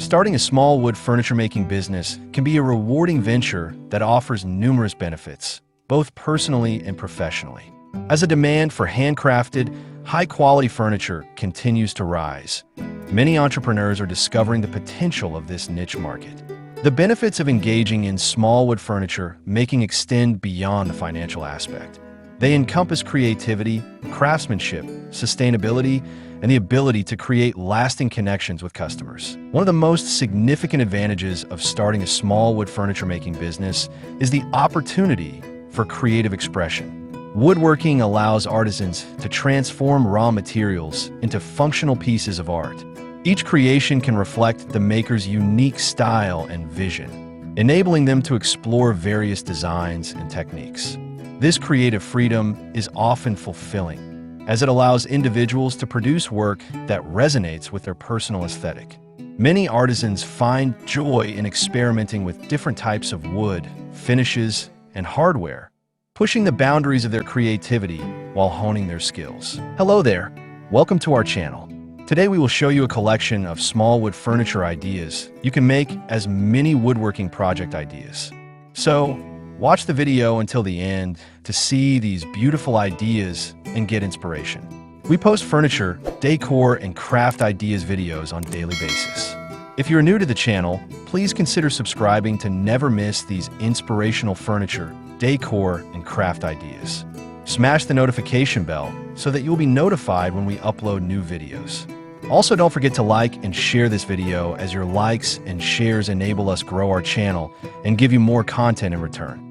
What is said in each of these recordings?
Starting a small wood furniture making business can be a rewarding venture that offers numerous benefits, both personally and professionally. As the demand for handcrafted, high-quality furniture continues to rise, many entrepreneurs are discovering the potential of this niche market. The benefits of engaging in small wood furniture making extend beyond the financial aspect. They encompass creativity, craftsmanship, sustainability, and the ability to create lasting connections with customers. One of the most significant advantages of starting a small wood furniture making business is the opportunity for creative expression. Woodworking allows artisans to transform raw materials into functional pieces of art. Each creation can reflect the maker's unique style and vision, enabling them to explore various designs and techniques. This creative freedom is often fulfilling, as it allows individuals to produce work that resonates with their personal aesthetic. Many artisans find joy in experimenting with different types of wood, finishes, and hardware, pushing the boundaries of their creativity while honing their skills. Hello there, welcome to our channel. Today we will show you a collection of small wood furniture ideas you can make as mini woodworking project ideas. So, watch the video until the end to see these beautiful ideas and get inspiration. We post furniture, decor, and craft ideas videos on a daily basis. If you're new to the channel, please consider subscribing to never miss these inspirational furniture, decor, and craft ideas. Smash the notification bell so that you'll be notified when we upload new videos. Also, don't forget to like and share this video, as your likes and shares enable us grow our channel and give you more content in return.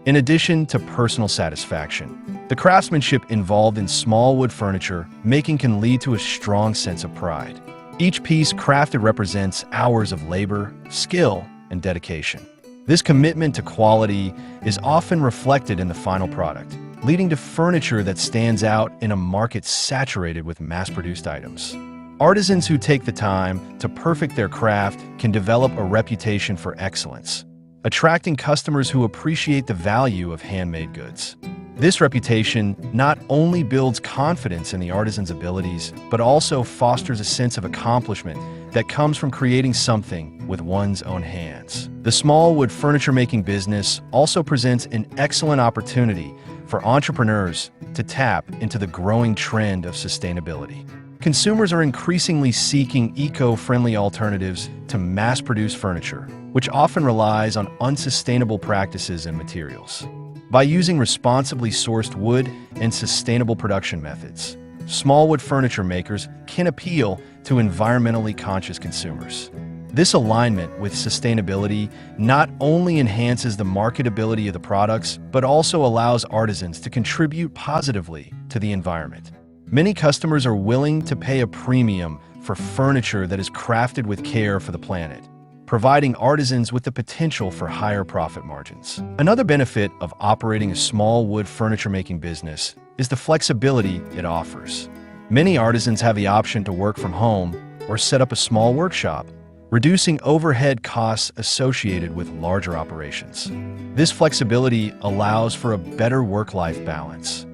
In addition to personal satisfaction, the craftsmanship involved in small wood furniture making can lead to a strong sense of pride. Each piece crafted represents hours of labor, skill, and dedication. This commitment to quality is often reflected in the final product, leading to furniture that stands out in a market saturated with mass-produced items. Artisans who take the time to perfect their craft can develop a reputation for excellence, attracting customers who appreciate the value of handmade goods. This reputation not only builds confidence in the artisan's abilities, but also fosters a sense of accomplishment that comes from creating something with one's own hands. The small wood furniture making business also presents an excellent opportunity for entrepreneurs to tap into the growing trend of sustainability. Consumers are increasingly seeking eco-friendly alternatives to mass-produced furniture, which often relies on unsustainable practices and materials. By using responsibly sourced wood and sustainable production methods, small wood furniture makers can appeal to environmentally conscious consumers. This alignment with sustainability not only enhances the marketability of the products, but also allows artisans to contribute positively to the environment. Many customers are willing to pay a premium for furniture that is crafted with care for the planet, providing artisans with the potential for higher profit margins. Another benefit of operating a small wood furniture making business is the flexibility it offers. Many artisans have the option to work from home or set up a small workshop, reducing overhead costs associated with larger operations. This flexibility allows for a better work-life balance.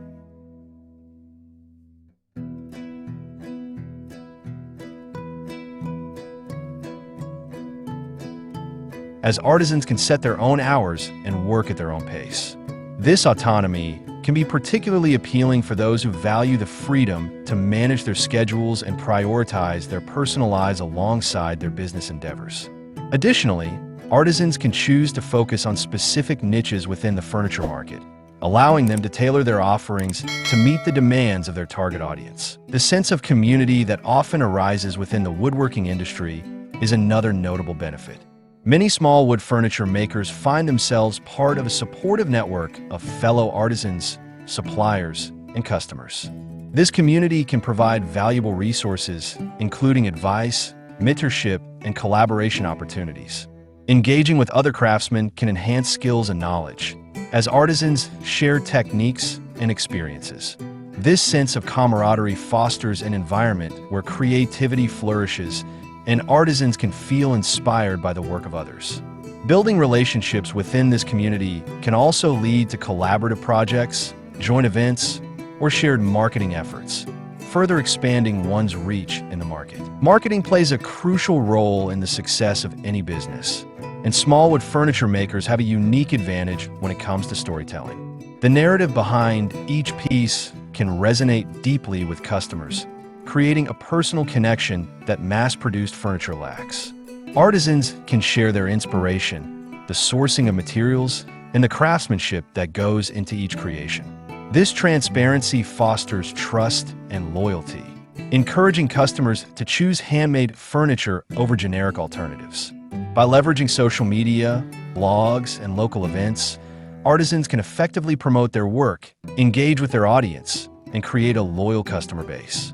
As artisans can set their own hours and work at their own pace. This autonomy can be particularly appealing for those who value the freedom to manage their schedules and prioritize their personal lives alongside their business endeavors. Additionally, artisans can choose to focus on specific niches within the furniture market, allowing them to tailor their offerings to meet the demands of their target audience. The sense of community that often arises within the woodworking industry is another notable benefit. Many small wood furniture makers find themselves part of a supportive network of fellow artisans, suppliers, and customers. This community can provide valuable resources, including advice, mentorship, and collaboration opportunities. Engaging with other craftsmen can enhance skills and knowledge, as artisans share techniques and experiences. This sense of camaraderie fosters an environment where creativity flourishes and artisans can feel inspired by the work of others. Building relationships within this community can also lead to collaborative projects, joint events, or shared marketing efforts, further expanding one's reach in the market. Marketing plays a crucial role in the success of any business, and small wood furniture makers have a unique advantage when it comes to storytelling. The narrative behind each piece can resonate deeply with customers, creating a personal connection that mass-produced furniture lacks. Artisans can share their inspiration, the sourcing of materials, and the craftsmanship that goes into each creation. This transparency fosters trust and loyalty, encouraging customers to choose handmade furniture over generic alternatives. By leveraging social media, blogs, and local events, artisans can effectively promote their work, engage with their audience, and create a loyal customer base.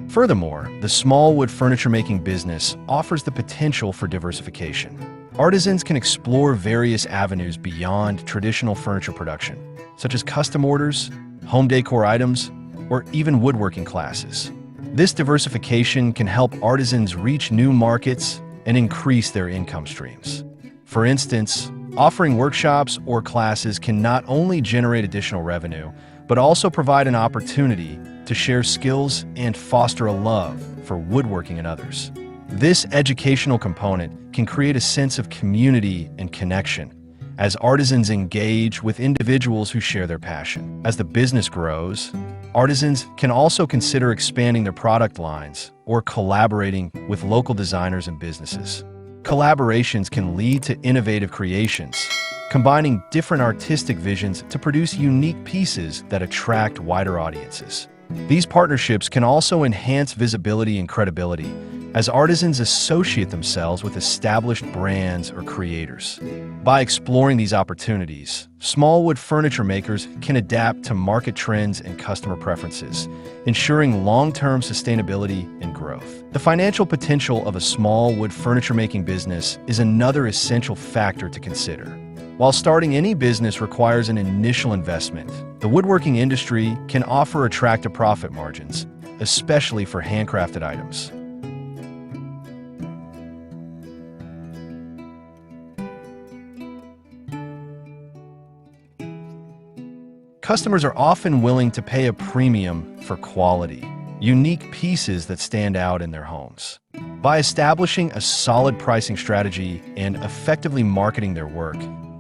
Furthermore, the small wood furniture making business offers the potential for diversification. Artisans can explore various avenues beyond traditional furniture production, such as custom orders, home decor items, or even woodworking classes. This diversification can help artisans reach new markets and increase their income streams. For instance, offering workshops or classes can not only generate additional revenue, but also provide an opportunity to share skills and foster a love for woodworking and others. This educational component can create a sense of community and connection as artisans engage with individuals who share their passion. As the business grows, artisans can also consider expanding their product lines or collaborating with local designers and businesses. Collaborations can lead to innovative creations, combining different artistic visions to produce unique pieces that attract wider audiences. These partnerships can also enhance visibility and credibility as artisans associate themselves with established brands or creators. By exploring these opportunities, small wood furniture makers can adapt to market trends and customer preferences, ensuring long-term sustainability and growth. The financial potential of a small wood furniture making business is another essential factor to consider. While starting any business requires an initial investment, the woodworking industry can offer attractive profit margins, especially for handcrafted items. Customers are often willing to pay a premium for quality, unique pieces that stand out in their homes. By establishing a solid pricing strategy and effectively marketing their work,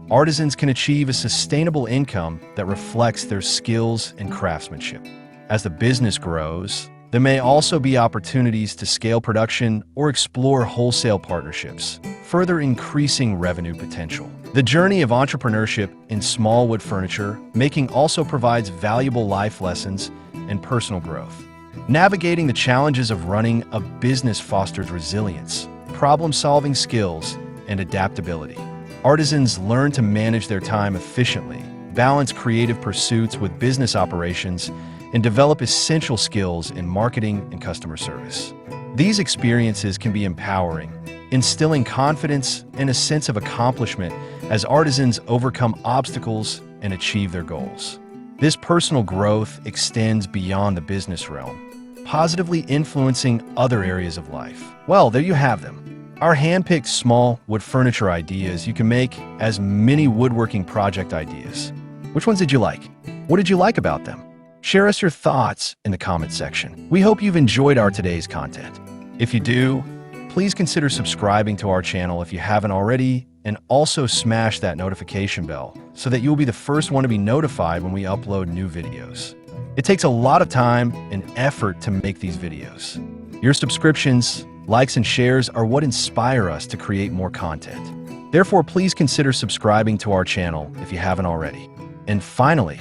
artisans can achieve a sustainable income that reflects their skills and craftsmanship. As the business grows, there may also be opportunities to scale production or explore wholesale partnerships, further increasing revenue potential. The journey of entrepreneurship in small wood furniture making also provides valuable life lessons and personal growth. Navigating the challenges of running a business fosters resilience, problem-solving skills, and adaptability. Artisans learn to manage their time efficiently, balance creative pursuits with business operations, and develop essential skills in marketing and customer service. These experiences can be empowering, instilling confidence and a sense of accomplishment as artisans overcome obstacles and achieve their goals. This personal growth extends beyond the business realm, positively influencing other areas of life. Well, there you have them. Our hand-picked small wood furniture ideas you can make as mini woodworking project ideas. Which ones did you like? What did you like about them? Share us your thoughts in the comment section. We hope you've enjoyed our today's content. If you do, please consider subscribing to our channel if you haven't already, and also smash that notification bell so that you'll be the first one to be notified when we upload new videos. It takes a lot of time and effort to make these videos. Your subscriptions, likes, and shares are what inspire us to create more content. Therefore, please consider subscribing to our channel if you haven't already. And finally,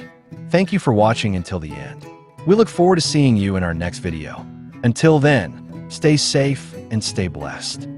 thank you for watching until the end. We look forward to seeing you in our next video. Until then, stay safe and stay blessed.